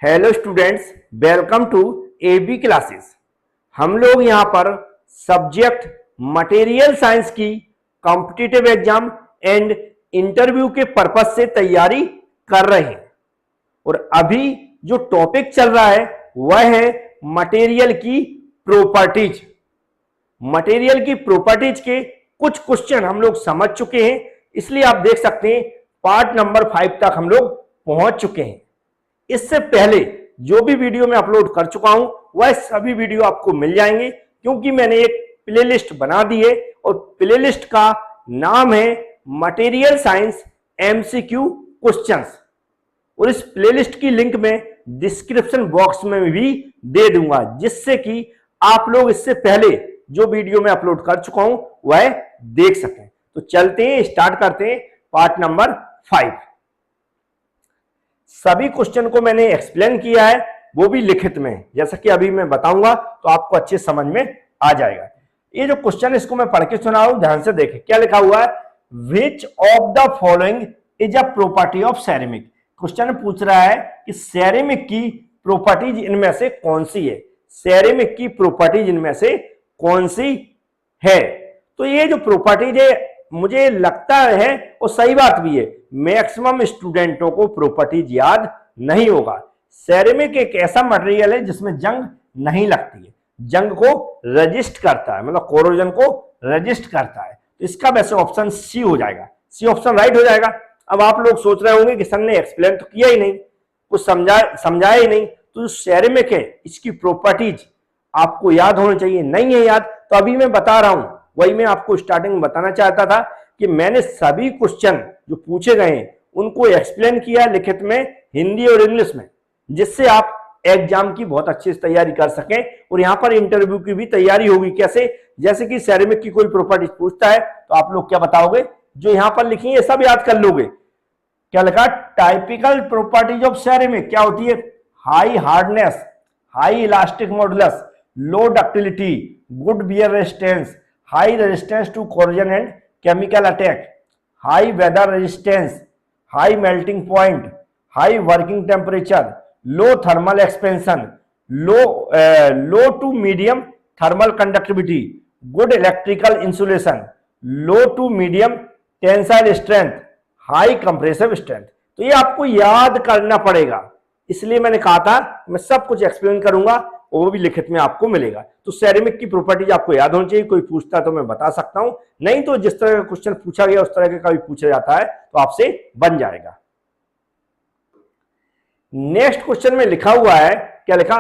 Hello students, welcome to AB classes. हम लोग यहाँ पर सब्जेक्ट मटेरियल साइंस की कॉम्पिटिटिव एग्जाम एंड इंटरव्यू के पर्पस से तैयारी कर रहे हैं और अभी जो टॉपिक चल रहा है वह है मटेरियल की प्रॉपर्टीज। मटेरियल की प्रॉपर्टीज के कुछ क्वेश्चन हम लोग समझ चुके हैं, इसलिए आप देख सकते हैं पार्ट नंबर 5 तक हम लोग पहुंच चुके हैं। इससे पहले जो भी वीडियो मैं अपलोड कर चुका हूं वह सभी वीडियो आपको मिल जाएंगे, क्योंकि मैंने एक प्लेलिस्ट बना दी है और प्लेलिस्ट का नाम है मटेरियल साइंस एमसीक्यू क्वेश्चंस। और इस प्लेलिस्ट की लिंक मैं डिस्क्रिप्शन बॉक्स में भी दे दूंगा, जिससे कि आप लोग इससे पहले जो वीडियो मैं अपलोड कर चुका हूं वह देख सकें। तो चलते हैं, स्टार्ट करते हैं पार्ट नंबर 5। सभी क्वेश्चन को मैंने एक्सप्लेन किया है, वो भी लिखित में, जैसा कि अभी मैं बताऊंगा तो आपको अच्छे समझ में आ जाएगा। ये जो क्वेश्चन है इसको मैं पढ़ के सुना रहा हूं, ध्यान से देखें क्या लिखा हुआ है। Which of the following is a property of ceramic. Question पूछ रहा है कि सेरेमिक की प्रॉपर्टीज इनमें से कौन सी है, सेरेमिक की प्रॉपर्टीज इनमें से कौन सी है। तो ये जो प्रॉपर्टीज है मुझे लगता है और सही बात भी है, मैक्सिमम स्टूडेंटों को प्रॉपर्टीज याद नहीं होगा। सेरेमिक एक ऐसा मटेरियल है जिसमें जंग नहीं लगती है, जंग को रेजिस्ट करता है, मतलब कोरोजन को रेजिस्ट करता है। तो इसका वैसे ऑप्शन सी हो जाएगा, सी ऑप्शन राइट हो जाएगा। अब आप लोग सोच रहे होंगे कि सर ने एक्सप्लेन तो किया ही नहीं, कुछ समझाया ही नहीं, तो जो सेरेमिक है इसकी प्रॉपर्टीज आपको याद होनी चाहिए, नहीं है याद तो अभी मैं बता रहा हूं, वही मैं आपको स्टार्टिंग में बताना चाहता था कि मैंने सभी क्वेश्चन जो पूछे गए हैं उनको एक्सप्लेन किया लिखित में, हिंदी और इंग्लिश में, जिससे आप एग्जाम की बहुत अच्छे से तैयारी कर सकें और यहां पर इंटरव्यू की भी तैयारी होगी। कैसे, जैसे कि सेरेमिक की कोई प्रॉपर्टीज पूछता है तो आप लोग क्या बताओगे, जो यहां पर लिखी है सब याद कर लोगे। क्या लिखा, टाइपिकल प्रॉपर्टीज ऑफ सेरेमिक क्या होती है, high hardness, high elastic modulus, low ductility, good wear resistance, high resistance to corrosion and chemical attack, high weather resistance, high melting point, high working temperature, low thermal expansion, low to medium thermal conductivity, good electrical insulation, low to medium tensile strength, high compressive strength. तो ये आपको याद करना पड़ेगा, इसलिए मैंने कहा था मैं सब कुछ एक्सप्लेन करूंगा और वो भी लिखित में आपको मिलेगा। तो सेरेमिक की प्रॉपर्टीज आपको याद होनी चाहिए, कोई पूछता तो मैं बता सकता हूं, नहीं तो जिस तरह का क्वेश्चन पूछा गया उस तरह का भी पूछा जाता है तो आपसे बन जाएगा। नेक्स्ट क्वेश्चन में लिखा हुआ है, क्या लिखा,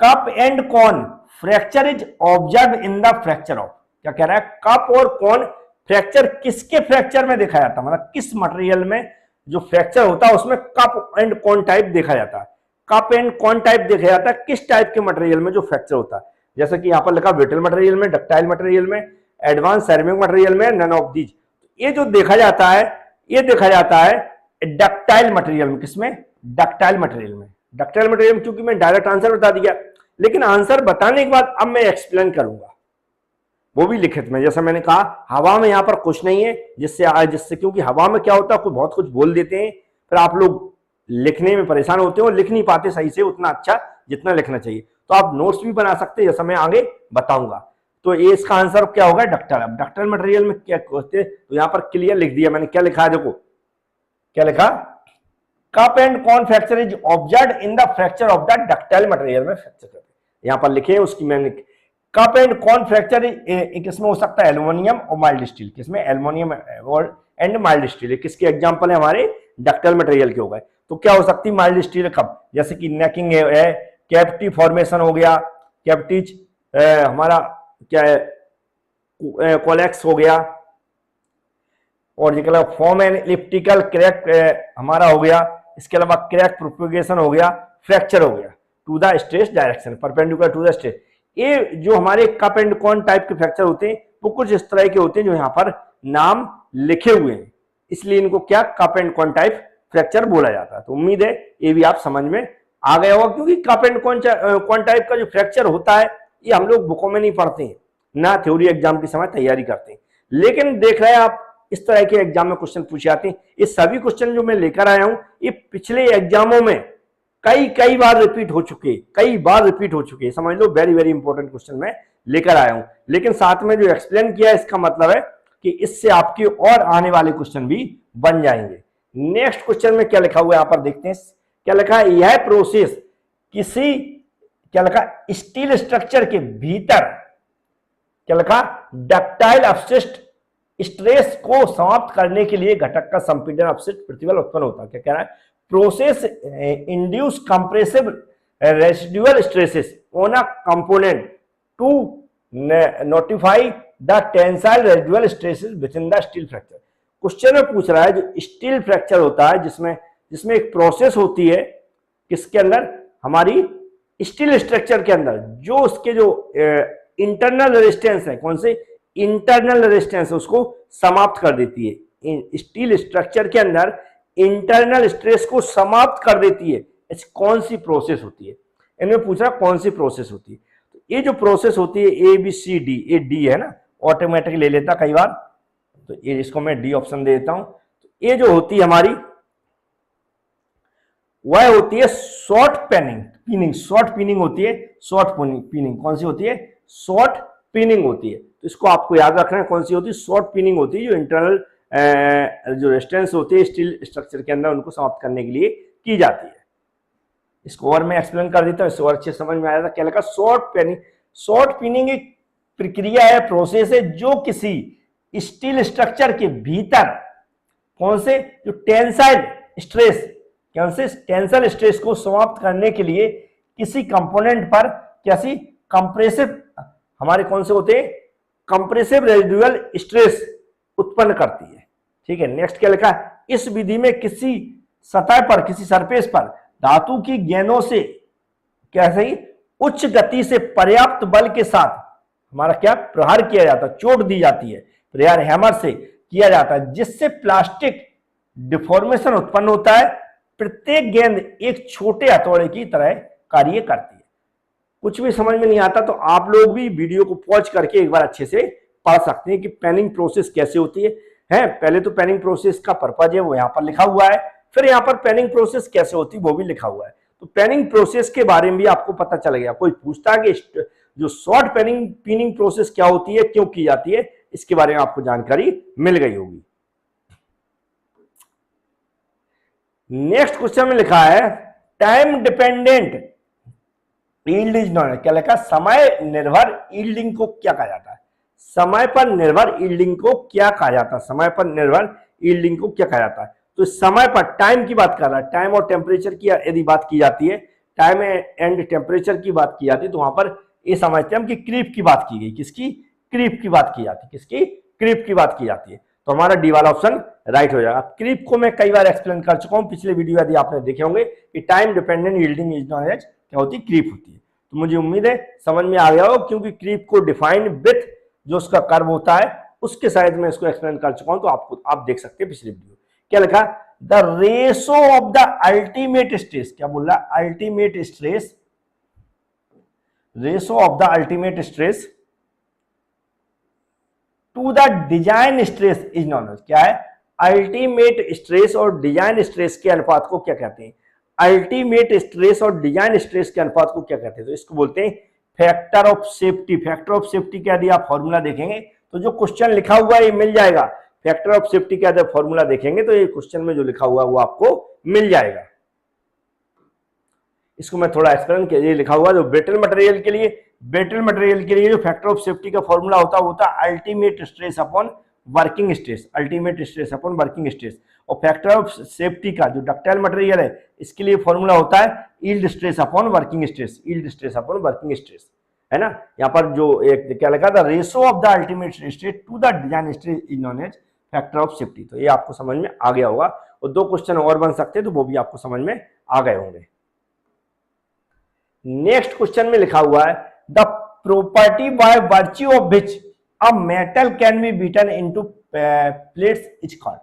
cup and cone fracture is observe in the fracture of. क्या कह रहा है, कप और कॉन फ्रैक्चर किसके फ्रैक्चर में देखा जाता है, मतलब किस मटेरियल में जो फ्रैक्चर होता है उसमें कप एंड कॉन टाइप देखा जाता है। कप एंड कॉन टाइप देखा जाता है किस टाइप के मटेरियल में जो फ्रैक्चर होता है, जैसे कि यहां पर लिखा ब्रिटल मटेरियल में, डक्टाइल मटेरियल में, एडवांस सेरेमिक मटेरियल में, नन ऑफ दीज। ये जो देखा जाता है ये देखा जाता है डक्टाइल मटेरियल में। किसमें, डक्टाइल मटेरियल में। डक्टाइल मटेरियल में क्योंकि मैं डायरेक्ट आंसर बता दिया, लेकिन आंसर बताने के बाद अब मैं एक्सप्लेन करूंगा, वो भी लिखित में। जैसा मैंने कहा हवा में यहां पर कुछ नहीं है जिससे क्योंकि हवा में क्या होता है, बहुत कुछ बोल देते हैं, फिर आप लोग लिखने में परेशान होते हो, लिख नहीं पाते सही से उतना अच्छा जितना लिखना चाहिए। तो आप नोट्स भी बना सकते हैं, जैसा मैं आगे बताऊंगा। तो ये इसका आंसर क्या होगा, डक्टाइल। अब डक्टाइल मटेरियल में क्या होते हैं, तो यहां पर क्लियर लिख दिया मैंने, क्या लिखा है देखो, क्या लिखा, cup and cone fracture is observed in the fracture of the ductile material में फ्रैक्चर करते हैं, यहां पर लिखे हैं उसकी मैंने। कप एंड कॉन फ्रैक्चर किसमें हो सकता है, एल्युमिनियम और माइल्ड स्टील। किसमें, एल्युमिनियम एंड माइल्ड स्टील। किसके एग्जांपल है, हमारे डक्टाइल मटेरियल के हो गए। तो क्या हो सकती है, माइल्ड स्टील कप, जैसे कि नेकिंग है, कैविटी फॉर्मेशन हो गया, कैविटीज हमारा क्या है, कोलेक्स हो गया, और ये क्या फॉर्म एंड इलिप्टिकल क्रैक हमारा हो गया। इसके अलावा क्रैक प्रोपगेशन हो गया, फ्रैक्चर हो गया to the stress direction, perpendicular to the stress. ये जो हमारे कप एंड कॉन टाइप के फ्रैक्चर होते हैं वो कुछ इस तरह के होते हैं जो यहाँ पर नाम लिखे हुए हैं, इसलिए इनको क्या cup and cone type fracture बोला जाता है। तो उम्मीद है ये भी आप समझ में आ गया होगा, क्योंकि कप एंड कॉन टाइप का जो फ्रैक्चर होता है ये हम लोग बुकों में नहीं पढ़ते हैं, ना थ्योरी एग्जाम के समय तैयारी करते हैं, लेकिन देख रहे हैं आप इस तरह के एग्जाम में क्वेश्चन पूछे जाते हैं। ये सभी क्वेश्चन जो मैं लेकर आया हूं ये पिछले एग्जामों में कई कई बार रिपीट हो चुके, कई बार रिपीट हो चुके, समझ लो वेरी वेरी इंपॉर्टेंट क्वेश्चन मैं लेकर आया हूं। लेकिन साथ में जो एक्सप्लेन किया इसका मतलब है कि इससे आपके और आने वाले क्वेश्चन भी बन जाएंगे। नेक्स्ट क्वेश्चन में क्या लिखा हुआ है यहां पर देखते हैं, क्या लिखा है, यह प्रोसेस किसी, क्या लिखा, स्टील स्ट्रक्चर के भीतर, क्या लिखा, डक्टाइल अपशिष्ट स्ट्रेस को समाप्त करने के लिए घटक का संपीड़न अपशिष्ट प्रतिबल उत्पन्न होता है। क्या कह रहा है, process induce compressive residual stresses on a component to notify the tensile residual stresses within the steel fracture. Question में पूछ रहा है जो स्टील फ्रैक्चर होता है जिसमें एक प्रोसेस होती है, किसके अंदर, हमारी स्टील स्ट्रक्चर के अंदर, जो उसके जो इंटरनल रेजिस्टेंस है, कौन से इंटरनल रेजिस्टेंस है, उसको समाप्त कर देती है। स्टील स्ट्रक्चर के अंदर इंटरनल स्ट्रेस को समाप्त कर देती है, ऐसी कौन सी प्रोसेस होती है, इन्होंने पूछा कौन सी प्रोसेस होती है। तो ये जो प्रोसेस होती है ए बी सी डी, ये डी है ना, ऑटोमेटिक ले लेता कई बार, तो ये इसको मैं डी ऑप्शन दे देता हूं। तो ये जो होती है हमारी, वह होती है शॉर्ट पिनिंग, शॉर्ट पिनिंग होती है, शॉर्ट पिनिंग कौन सी होती है, शॉर्ट पिनिंग होती है। तो इसको आपको याद रखना है कौन सी होती है, शॉर्ट पिनिंग होती है, जो इंटरनल जो रेजिस्टेंस होती है स्टील स्ट्रक्चर के अंदर उनको समाप्त करने के लिए की जाती है। इसको और मैं एक्सप्लेन कर देता हूं, इससे और अच्छे समझ में आया था। क्या लगा, शॉर्ट पिनिंग एक प्रक्रिया है, प्रोसेस है, जो किसी स्टील स्ट्रक्चर के भीतर कौन से, जो टेंसाइल स्ट्रेस, कौन से टेंसाइल स्ट्रेस को समाप्त करने के लिए किसी कंपोनेंट पर कैसी कंप्रेसिव, हमारे कौन से होते हैं, कंप्रेसिव रेसिडुअल स्ट्रेस उत्पन्न करती है। ठीक है, नेक्स्ट क्या लिखा है, इस विधि में किसी सतह पर, किसी सरफेस पर धातु की गेंदों से क्या सही उच्च गति से पर्याप्त बल के साथ हमारा क्या प्रहार किया जाता है, चोट दी जाती है, प्रहार हैमर से किया जाता है, जिससे प्लास्टिक डिफॉर्मेशन उत्पन्न होता है। प्रत्येक गेंद एक छोटे हथौड़े की तरह कार्य करती है। कुछ भी समझ में नहीं आता तो आप लोग भी वीडियो को पॉज करके एक बार अच्छे से पढ़ सकते हैं कि पेनिंग प्रोसेस कैसे होती है। पहले तो पेनिंग प्रोसेस का पर्पज है वो यहाँ पर लिखा हुआ है, फिर यहाँ पर पेनिंग प्रोसेस कैसे होती है वो भी लिखा हुआ है। तो पेनिंग प्रोसेस के बारे में भी आपको पता चल गया। कोई पूछता है कि जो शॉर्ट पिनिंग प्रोसेस क्या होती है, क्यों की जाती है, इसके बारे में आपको जानकारी मिल गई होगी। नेक्स्ट क्वेश्चन में लिखा है time dependent yield is non, क्या लिखा, समय निर्भर यील्डिंग को क्या कहा जाता है, समय पर निर्भर यील्डिंग को क्या कहा जाता है, समय पर निर्भर यील्डिंग को क्या कहा जाता है। तो समय पर टाइम की बात कर रहा है, टाइम और टेम्परेचर की यदि बात की जाती है, टाइम एंड टेम्परेचर की बात की जाती है, तो वहां पर ये समझते हैं हम कि क्रीप की बात की गई, किसकी, क्रीप की बात की जाती है, किसकी, क्रीप की बात की जाती है। तो हमारा डी वाला ऑप्शन राइट हो जाएगा। क्रीप को मैं कई बार एक्सप्लेन कर चुका हूं, पिछले वीडियो यदि आपने देखे होंगे कि time dependent yielding is known as क्या होती है, क्रीप होती है। तो मुझे उम्मीद है समझ में आ गया हो, क्योंकि क्रीप को डिफाइंड विथ जो उसका कर्व होता है उसके साइज में इसको एक्सप्लेन कर चुका हूं, तो आपको आप देख सकते हैं पिछले वीडियो। क्या लिखा, the ratio of the ultimate stress, क्या बोल रहा है, ultimate stress, ratio of the ultimate stress to the design stress is known as, क्या है, अल्टीमेट स्ट्रेस और डिजाइन स्ट्रेस के अनुपात को क्या कहते हैं, अल्टीमेट स्ट्रेस और डिजाइन स्ट्रेस के अनुपात को क्या कहते हैं, तो इसको बोलते हैं factor of safety. Factor of safety का यदि आप फॉर्मूला देखेंगे तो जो क्वेश्चन लिखा हुआ है ये मिल जाएगा। फैक्टर ऑफ सेफ्टी का यदि फॉर्मूला देखेंगे तो ये क्वेश्चन में जो लिखा हुआ है वो आपको मिल जाएगा। इसको मैं थोड़ा एक्सप्लेन किया, ये लिखा हुआ जो ब्रिटल मटेरियल के लिए जो फैक्टर ऑफ सेफ्टी का फॉर्मूला होता है ultimate stress upon working stress, ultimate stress upon working stress. और फैक्टर ऑफ सेफ्टी का जो डक्टाइल मटेरियल है इसके लिए फॉर्मूला होता है yield stress upon working stress, yield stress upon working stress, है ना। यहाँ पर जो एक क्या लिखा था, ratio of the ultimate stress to the design stress is known as factor of safety. तो ये आपको समझ में आ गया होगा, और दो क्वेश्चन और बन सकते हैं तो वो भी आपको समझ में आ गए होंगे। नेक्स्ट क्वेश्चन में लिखा हुआ है the property by virtue of which a metal can be beaten into plates is called.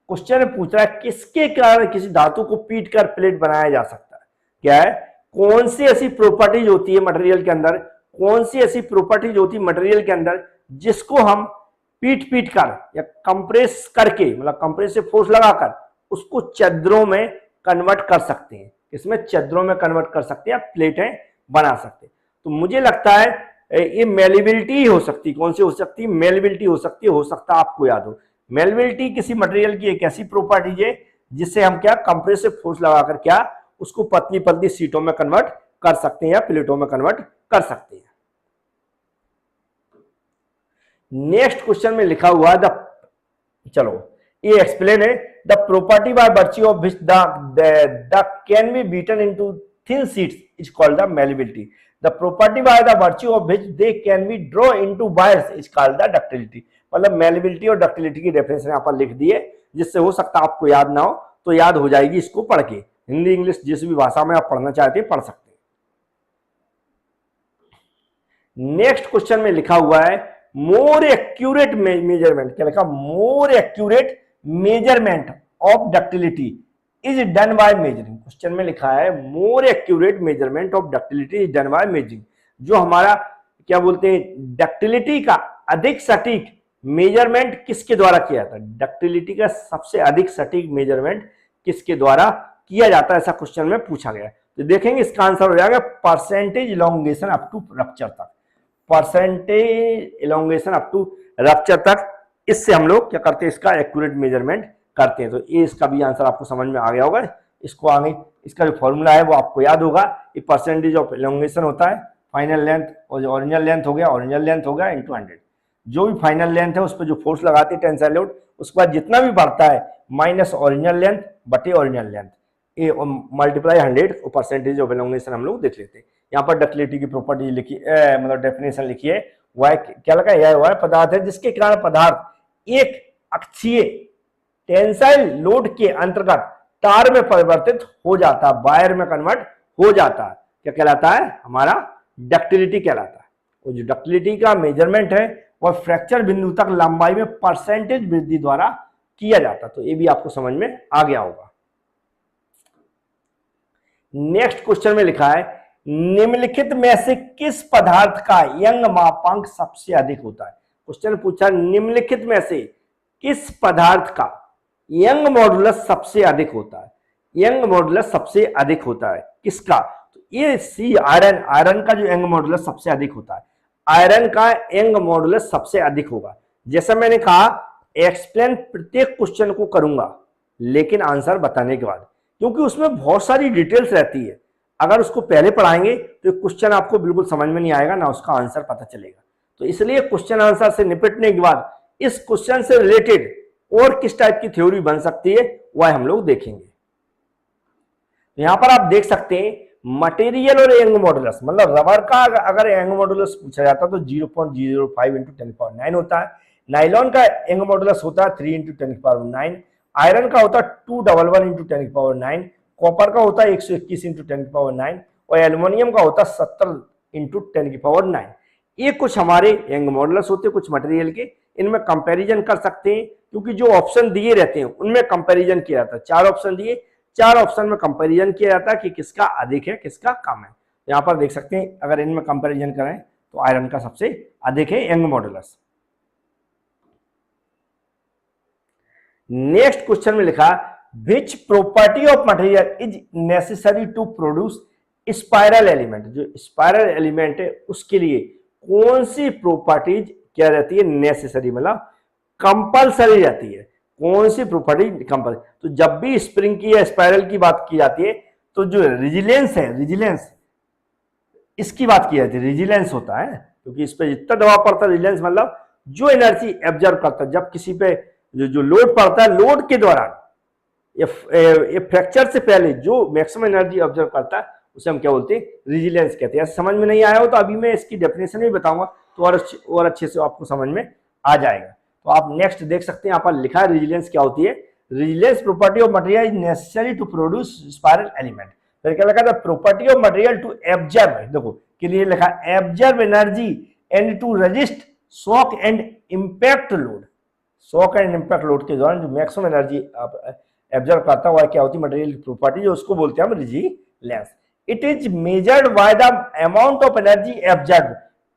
Question में पूछ रहा है किसके कारण किसी धातु को पीट कर प्लेट बनाया जा सकता है। क्या है, कौन सी ऐसी प्रॉपर्टीज होती है मटेरियल के अंदर, कौन सी ऐसी प्रॉपर्टीज होती है मटेरियल के अंदर जिसको हम पीट कर या कंप्रेस करके, मतलब कंप्रेसिव फोर्स लगाकर उसको छिद्रों में कन्वर्ट कर सकते हैं। इसमें चद्दरों में कन्वर्ट कर सकते हैं, प्लेटें बना सकते हैं। तो मुझे लगता है ये मेलेबिलिटी हो सकती, कौन सी हो सकती है, मेलेबिलिटी हो सकती है, हो सकता है आपको याद हो। मेलेबिलिटी किसी मटेरियल की एक ऐसी प्रॉपर्टी है जिससे हम क्या कंप्रेसिव फोर्स लगाकर क्या उसको पतली पतली सीटों में कन्वर्ट कर सकते हैं या प्लेटों में कन्वर्ट कर सकते हैं। नेक्स्ट क्वेश्चन में लिखा हुआ द, चलो ये एक्सप्लेन है, the property by virtue of which the can be beaten into thin sheets is called the malleability. The property by the virtue of which they can be draw into wires is called the ductility. मतलब malleability और ductility की definition यहां पर लिख दी है, जिससे हो सकता है आपको याद ना हो तो याद हो जाएगी इसको पढ़ के। हिंदी इंग्लिश जिस भी भाषा में आप पढ़ना चाहते हैं पढ़ सकते हैं। नेक्स्ट क्वेश्चन में लिखा हुआ है मोर एक्यूरेट मेजरमेंट, क्या लिखा, more accurate measurement of ductility is done by measuring. Question में लिखा है more accurate measurement of ductility is done by measuring. जो हमारा क्या बोलते हैं डक्टिलिटी का अधिक सटीक मेजरमेंट किसके द्वारा किया जाता है, डक्टिलिटी का सबसे अधिक सटीक मेजरमेंट किसके द्वारा किया जाता है, ऐसा क्वेश्चन में पूछा गया। तो देखेंगे इसका आंसर हो जाएगा percentage elongation up to rupture तक, percentage elongation up to rupture तक। इससे हम लोग क्या करते हैं, इसका एक्यूरेट मेजरमेंट करते हैं। तो ये इसका भी आंसर आपको समझ में आ गया होगा। इसको आगे इसका जो फॉर्मूला है वो आपको याद होगा, ये परसेंटेज ऑफ इलोंगेशन होता है फाइनल लेंथ और जो ओरिजिनल लेंथ हो गया इंटू 100। जो भी फाइनल लेंथ है उस पर जो फोर्स लगाते हैं टेंसाइल लोड, उसके बाद जितना भी बढ़ता है माइनस ओरिजिनल लेंथ बटे ओरिजिनल लेंथ, ये मल्टीप्लाई 100 और परसेंटेज ऑफ इलोंगेशन हम लोग देख लेते हैं। यहाँ पर डक्टिलिटी की प्रॉपर्टी लिखी मतलब डेफिनेशन लिखी है, वह क्या लगा, यह वह पदार्थ है जिसके कारण पदार्थ एक अक्षीय टेंसाइल लोड के अंतर्गत तार में परिवर्तित हो जाता है, वायर में कन्वर्ट हो जाता है। क्या कहलाता है, हमारा डक्टिलिटी कहलाता है। और जो डक्टिलिटी का मेजरमेंट है वह फ्रैक्चर बिंदु तक लंबाई में परसेंटेज वृद्धि द्वारा किया जाता है। तो ये भी आपको समझ में आ गया होगा। नेक्स्ट क्वेश्चन में लिखा है निम्नलिखित में से किस पदार्थ का यंग मापांक सबसे अधिक होता है। क्वेश्चन पूछा निम्नलिखित में से किस पदार्थ का यंग मॉडुलस सबसे अधिक होता है, यंग मॉडुलस सबसे अधिक होता है किसका, तो ये सी आयरन, आयरन का जो यंग मॉडुलस सबसे अधिक होता है, आयरन का यंग मॉडुलस सबसे अधिक होगा। जैसा मैंने कहा एक्सप्लेन प्रत्येक क्वेश्चन को करूंगा लेकिन आंसर बताने के बाद, क्योंकि उसमें बहुत सारी डिटेल्स रहती है। अगर उसको पहले पढ़ाएंगे तो क्वेश्चन आपको बिल्कुल समझ में नहीं आएगा, ना उसका आंसर पता चलेगा। तो इसलिए क्वेश्चन आंसर से निपटने के बाद इस क्वेश्चन से रिलेटेड और किस टाइप की थ्योरी बन सकती है वह हम लोग देखेंगे। यहां पर आप देख सकते हैं मटेरियल और यंग मॉडुलस, मतलब रबर का अगर यंग मॉडुलस पूछा जाता तो 0.005 इंटू 10⁻9 होता है। नाइलॉन का यंग मॉडुलस होता है 3 इंटू 10⁻9। आयरन का होता है 211 इंटू 10⁻9। कॉपर का होता है 121 इंटू 10⁻9 और एल्युमिनियम का होता है 70 इंटू 10⁻9। ये कुछ हमारे यंग मॉडुलस होते हैं कुछ मटेरियल के, इनमें कंपैरिजन कर सकते हैं क्योंकि जो ऑप्शन दिए रहते हैं उनमें कंपैरिजन किया जाता है। 4 ऑप्शन दिए, 4 ऑप्शन में कंपैरिजन किया जाता है कि किसका अधिक है किसका कम है। यहाँ पर देख सकते हैं अगर इनमें कंपैरिजन करें तो आयरन का सबसे अधिक है यंग मॉडुलस। नेक्स्ट क्वेश्चन में लिखा which property of material is necessary to produce spiral element. जो स्पाइरल एलिमेंट है उसके लिए कौन सी प्रॉपर्टीज क्या रहती है, नेसेसरी मतलब कंपलसरी रहती है। कौन सी प्रॉपर्टी कंपल, तो जब भी स्प्रिंग की या स्पाइरल की बात की जाती है तो जो रेजिलेंस है, रेजिलेंस इसकी बात की जाती है, रेजिलेंस होता है क्योंकि इस पर जितना दबाव पड़ता है, रेजिलेंस मतलब जो एनर्जी एब्जॉर्ब करता है जब किसी पे जो लोड पड़ता है, लोड के दौरान ये फ्रैक्चर से पहले जो मैक्सिमम एनर्जी ऑब्जर्व करता है उसे हम क्या बोलते हैं, रेजिलेंस कहते हैं। समझ में नहीं आया हो तो अभी मैं इसकी डेफिनेशन भी बताऊंगा तो और अच्छे से आपको समझ में आ जाएगा। तो आप नेक्स्ट देख सकते हैं यहाँ पर लिखा है रेजिलेंस क्या होती है। Resilience property of material is necessary to produce spiral element. फिर क्या लिखा था, property of material to absorb, देखो के लिए लिखा absorb energy and to resist shock and impact load. Shock and impact load के दौरान जो मैक्सिमम एनर्जी एब्जॉर्ब करता है वह क्या होती है, मटेरियल की प्रॉपर्टी, जो उसको बोलते हैं हम resilience. It is measured by the amount of energy absorb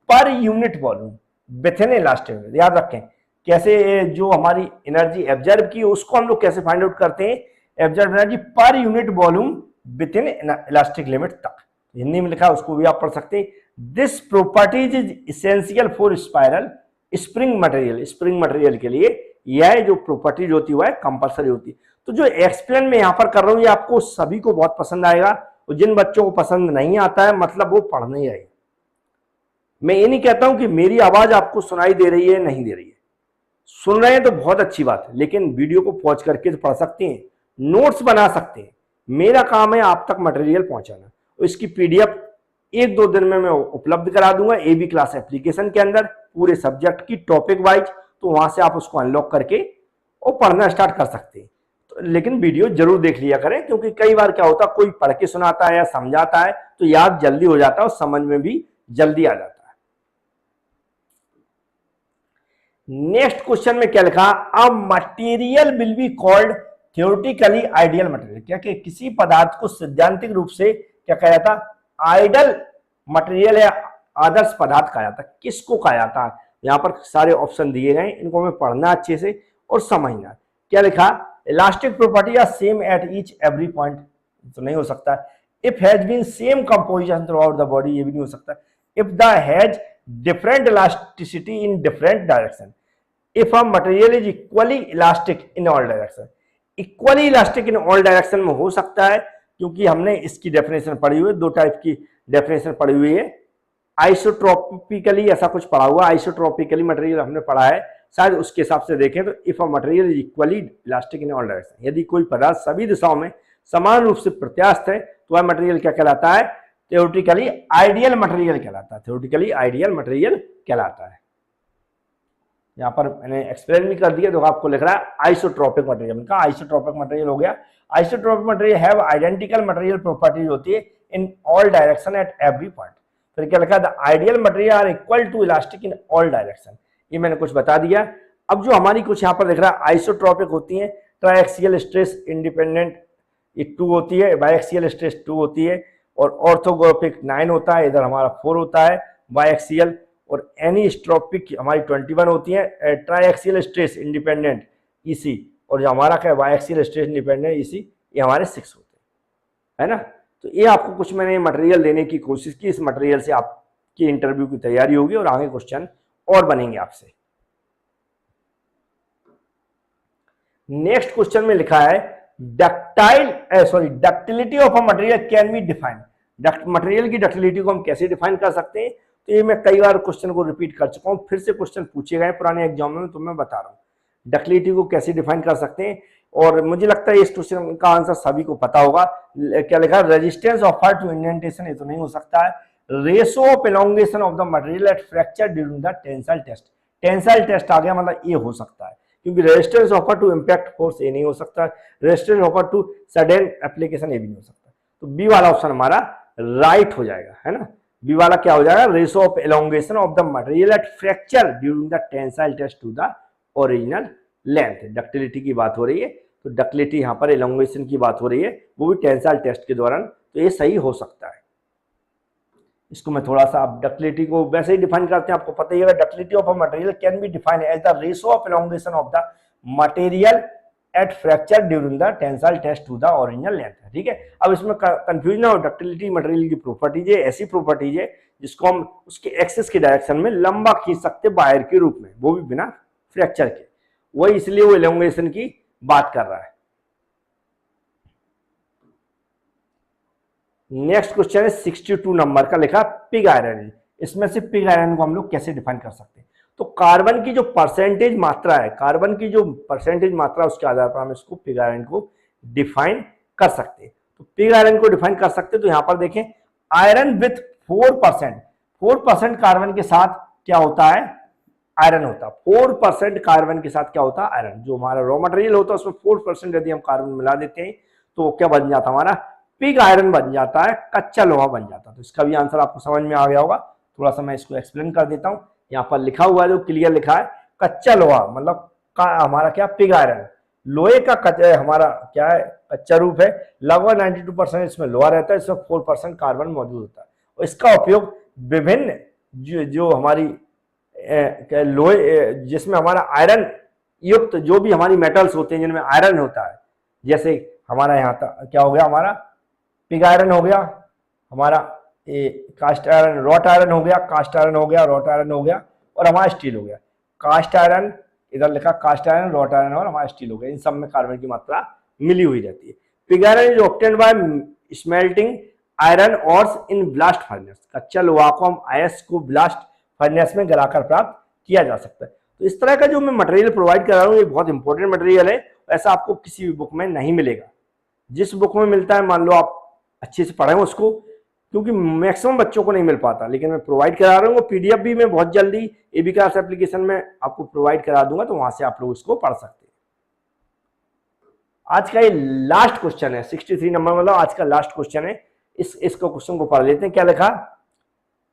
per unit volume within elastic. याद रखें कैसे जो हमारी एनर्जी एब्जॉर्ब की उसको हम लोग कैसे फाइंड आउट करते हैं, absorb energy per unit volume with in elastic limit तक। हिंदी में लिखा है उसको भी आप पढ़ सकते हैं। This properties is essential for spiral spring material. Spring material के लिए यह जो प्रॉपर्टीज होती है वह कंपलसरी होती है। तो जो एक्सप्लेन मैं यहां पर कर रहा हूं ये आपको सभी को बहुत पसंद आएगा, और जिन बच्चों को पसंद नहीं आता है मतलब वो पढ़ नहीं आएगा। मैं ये नहीं कहता हूं कि मेरी आवाज आपको सुनाई दे रही है नहीं दे रही है, सुन रहे हैं तो बहुत अच्छी बात है, लेकिन वीडियो को पॉज करके तो पढ़ सकते हैं, नोट्स बना सकते हैं। मेरा काम है आप तक मटेरियल पहुंचाना, और इसकी पीडीएफ 1-2 दिन में मैं उपलब्ध करा दूंगा एबी क्लास एप्लीकेशन के अंदर, पूरे सब्जेक्ट की टॉपिक वाइज। तो वहां से आप उसको अनलॉक करके और पढ़ना स्टार्ट कर सकते हैं। तो लेकिन वीडियो जरूर देख लिया करें, क्योंकि कई बार क्या होता है कोई पढ़ के सुनाता है या समझाता है तो याद जल्दी हो जाता है और समझ में भी जल्दी आ जाता है। नेक्स्ट क्वेश्चन में क्या लिखा, a material will be called theoretically ideal material. क्या कि किसी पदार्थ को सैद्धांतिक रूप से क्या कहा जाता, आइडियल मटेरियल या आदर्श पदार्थ कहा जाता। किसको कहा जाता है, यहां पर सारे ऑप्शन दिए गए, इनको हमें पढ़ना अच्छे से और समझना। क्या लिखा, elastic property are same at each every point, तो नहीं हो सकता। If has been same composition throughout the body, ये भी नहीं हो सकता। If the has different elasticity in different direction, if a material is equally elastic in all direction. Equally elastic in all direction में हो सकता है, क्योंकि हमने इसकी डेफिनेशन पढ़ी हुई है, 2 टाइप की डेफिनेशन पढ़ी हुई है। आइसोट्रोपिकली ऐसा कुछ पढ़ा हुआ, आइसोट्रोपिकली मटेरियल हमने पढ़ा है, शायद उसके हिसाब से देखें तो if a material is equally elastic in all direction, यदि कोई पदार्थ सभी दिशाओं में समान रूप से प्रत्यास्थ है तो वह मटेरियल क्या कहलाता है, थ्योरेटिकली आइडियल मटेरियल कहलाता है। थ्योरेटिकली आइडियल मटेरियल कहलाता है। यहां पर मैंने एक्सप्लेन भी कर दिया, देखो आपको लिख रहा है आइसोट्रोपिक मटेरियल का, आइसोट्रोपिक मटेरियल हो गया। Isotropic material have identical material properties होती है in all direction at every point. फिर क्या लिखा, the ideal material are equal to elastic in all direction, ये मैंने कुछ बता दिया। अब जो हमारी कुछ यहाँ पर लिख रहा है आइसोट्रोपिक होती है, ट्राइएक्सियल स्ट्रेस इंडिपेंडेंट 2 होती है, बाइएक्सियल स्ट्रेस 2 होती है, और ऑर्थोगोपिक 9 होता है, इधर हमारा 4 होता है बाइएक्सियल, और एनीस्ट्रोपिक हमारी 21 होती है। ट्राइएक्सियल स्ट्रेस इंडिपेंडेंट ईसी, और जो हमारा क्या है बाइएक्सियल स्ट्रेस इंडिपेंडेंट ईसी, ये हमारे 6 होते हैं, है ना। तो ये आपको कुछ मैंने मटेरियल देने की कोशिश की, इस मटेरियल से आपकी इंटरव्यू की तैयारी होगी और आगे क्वेश्चन और बनेंगे आपसे। नेक्स्ट क्वेश्चन में लिखा है ductility of a material can be defined. Material की डक्टिलिटी को हम कैसे डिफाइन कर सकते हैं, तो ये मैं कई बार क्वेश्चन को रिपीट कर चुका हूं, फिर से क्वेश्चन पूछे गए पुराने एग्जाम में, तो मैं बता रहा हूं डक्टिलिटी को कैसे डिफाइन कर सकते हैं। और मुझे लगता है इस क्वेश्चन का आंसर सभी को पता होगा। क्या लिखा, रेजिस्टेंस ऑफर टू इंडेंटेशन, ये तो नहीं हो सकता है। Ratio of elongation of the material at fracture during the tensile test, tensile test आ गया, मतलब ये हो सकता है, क्योंकि resistance offer to impact force ये नहीं हो सकता, resistance offer to sudden application ये भी नहीं हो सकता। तो बी वाला ऑप्शन हमारा राइट हो जाएगा, है ना। बी वाला क्या हो जाएगा, ratio of elongation of the material at fracture during the tensile test to the original length. Ductility की बात हो रही है, तो डक्टिलिटी यहाँ पर एलोंगेशन की बात हो रही है, वो भी टेंसाइल टेस्ट के दौरान, तो ये सही हो सकता है। इसको मैं थोड़ा सा, आप डक्टिलिटी को वैसे ही डिफाइन करते हैं, आपको पता ही है, ductility of a material can be defined as the ratio of elongation of the material at fracture during the tensile test to the original length. ठीक है, अब इसमें कंफ्यूजन ना हो, डक्टिलिटी मटेरियल की प्रॉपर्टीज है, ऐसी प्रॉपर्टीज है जिसको हम उसके एक्सिस की डायरेक्शन में लंबा खींच सकते वायर के रूप में, वो भी बिना फ्रैक्चर के, वही इसलिए वो एलोंगेशन की बात कर रहा है। नेक्स्ट क्वेश्चन है 62 नंबर का, लिखा पिग आयरन। इसमें से पिग आयरन को हम लोग कैसे डिफाइन कर सकते हैं, तो कार्बन की जो परसेंटेज मात्रा है, कार्बन की जो परसेंटेज मात्रा, उसके आधार पर हम इसको पिग आयरन को डिफाइन कर सकते हैं। तो पिग आयरन को डिफाइन कर सकते हैं, तो यहां पर देखें आयरन विथ 4% कार्बन के साथ क्या होता है, आयरन होता है। 4% कार्बन के साथ क्या होता है, आयरन। जो हमारा रॉ मटेरियल होता है उसमें 4% यदि हम कार्बन मिला देते हैं तो क्या बन जाता है, हमारा पिग आयरन बन जाता है, कच्चा लोहा बन जाता है। तो इसका भी आंसर आपको समझ में आ गया होगा। थोड़ा सा मैं इसको एक्सप्लेन कर देता हूं। यहाँ पर लिखा हुआ है, जो क्लियर लिखा है, कच्चा लोहा मतलब हमारा क्या, पिग आयरन। लोहे का हमारा क्या है, कच्चा रूप है। लगभग 92% इसमें लोहा रहता है, इसमें 4% कार्बन मौजूद होता है, और इसका उपयोग विभिन्न जो हमारी लोहे, जिसमें हमारा आयरन युक्त जो भी हमारी मेटल्स होते हैं जिनमें आयरन होता है, जैसे हमारा यहाँ क्या हो गया, हमारा पिग आयरन हो गया हमारा, ये कास्ट आयरन, रॉट आयरन हो गया, कास्ट आयरन हो गया, रॉट आयरन हो गया, और हमारा स्टील हो गया। कास्ट आयरन, इधर लिखा कास्ट आयरन, रॉट आयरन और हमारा स्टील हो गया। इन सब में कार्बन की मात्रा मिली हुई रहती है। Pig iron is obtained by smelting iron ores in blast furnace. कच्चा लोहा को हम आयस को ब्लास्ट फर्नेस में गलाकर प्राप्त किया जा सकता है। तो इस तरह का जो मैं मटेरियल प्रोवाइड कर रहा हूँ ये बहुत इंपॉर्टेंट मटेरियल है, ऐसा आपको किसी भी बुक में नहीं मिलेगा। जिस बुक में मिलता है मान लो आप अच्छे से पढ़ें उसको, क्योंकि मैक्सिमम बच्चों को नहीं मिल पाता, लेकिन मैं प्रोवाइड करा रहा हूँ। पीडीएफ भी मैं बहुत जल्दी एबी क्लास एप्लीकेशन में आपको प्रोवाइड करा दूंगा, तो वहां से आप लोग इसको पढ़ सकते हैं। आज का ये लास्ट क्वेश्चन है, 63 नंबर मतलब आज का लास्ट क्वेश्चन है। इसको क्वेश्चन को पढ़ लेते हैं। क्या लिखा?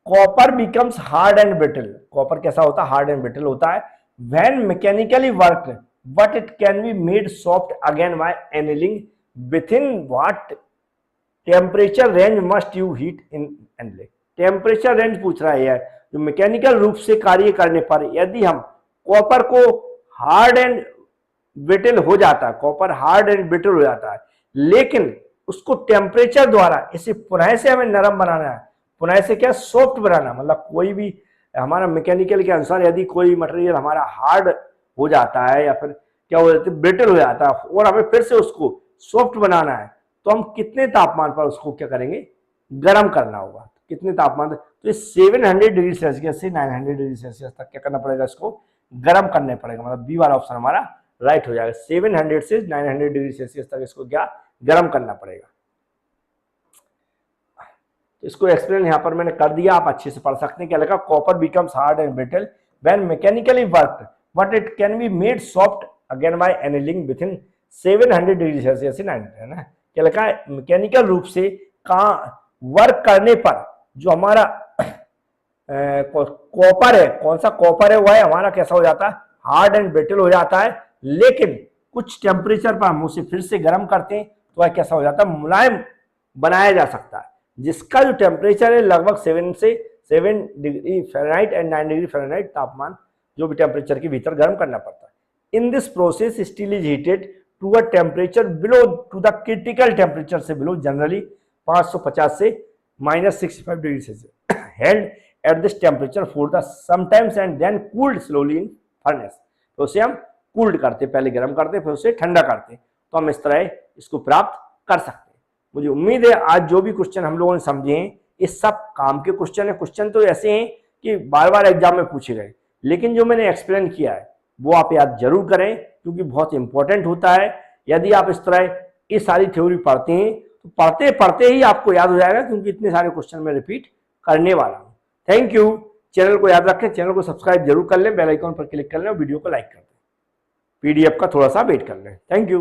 Copper becomes hard and brittle. Copper कैसा होता है? हार्ड एंड ब्रिटल होता है। When mechanically work but it can be made soft again by annealing within what temperature range must you heat in anneal. Temperature range पूछ रहा है यार, जो मैकेनिकल रूप से कार्य करने पर यदि हम कॉपर को हार्ड एंड ब्रिटल हो जाता है, कॉपर हार्ड एंड ब्रिटल हो जाता है, लेकिन उसको टेम्परेचर द्वारा इसे पुनः से हमें नरम बनाना है, पुनः से क्या सॉफ्ट बनाना, मतलब कोई भी हमारा मैकेनिकल के अनुसार यदि कोई मटेरियल हमारा हार्ड हो जाता है या फिर क्या हो जाता है ब्रिटल हो जाता है और हमें फिर से उसको सॉफ्ट बनाना है, तो हम कितने तापमान पर उसको क्या करेंगे? गर्म करना होगा। कितने तापमान? तो ये 700 डिग्री सेल्सियस से 900 डिग्री सेल्सियस तक क्या करना पड़ेगा? इसको गर्म करने पड़ेगा। मतलब बी वाला ऑप्शन हमारा राइट हो जाएगा। 700 से 900 डिग्री सेल्सियस तक इसको क्या गर्म करना पड़ेगा। तो इसको एक्सप्लेन यहाँ पर मैंने कर दिया, आप अच्छे से पढ़ सकते हैं। क्या लिखा? Copper becomes hard and brittle when mechanically worked but it can be made soft again by annealing within 700 degree Celsius से 900, है ना। क्या लिखा है? मैकेनिकल रूप से वर्क करने पर जो हमारा कॉपर है, कौन सा कॉपर है, वह हमारा कैसा हो जाता है? हार्ड एंड ब्रिटल हो जाता है। लेकिन कुछ टेम्परेचर पर हम उसे फिर से गर्म करते हैं तो वह कैसा हो जाता है? मुलायम बनाया जा सकता है, जिसका जो टेम्परेचर है लगभग 7 degree Fahrenheit and 9 degree Fahrenheit तापमान जो भी टेम्परेचर के भीतर गर्म करना पड़ता है। In this process steel is heated to a temperature below to the critical temperature से बिलो, जनरली 550 से -65 degree Celsius, held at this temperature for the sometimes and then cooled slowly in furnace. तो उसे हम cooled करते, पहले गर्म करते फिर उसे ठंडा करते, तो हम इस तरह इसको प्राप्त कर सकते हैं। मुझे उम्मीद है आज जो भी क्वेश्चन हम लोगों ने समझे हैं ये सब काम के क्वेश्चन है। क्वेश्चन तो ऐसे हैं कि बार बार एग्जाम में पूछे गए, लेकिन जो मैंने एक्सप्लेन किया है वो आप याद जरूर करें, क्योंकि बहुत इंपॉर्टेंट होता है। यदि आप इस तरह ये सारी थ्योरी पढ़ते हैं तो पढ़ते पढ़ते ही आपको याद हो जाएगा, क्योंकि इतने सारे क्वेश्चन मैं रिपीट करने वाला हूँ। Thank you. चैनल को याद रखें, चैनल को सब्सक्राइब जरूर कर लें, बेल आइकॉन पर क्लिक कर लें और वीडियो को लाइक कर दें। पीडीएफ का थोड़ा सा वेट कर लें। Thank you.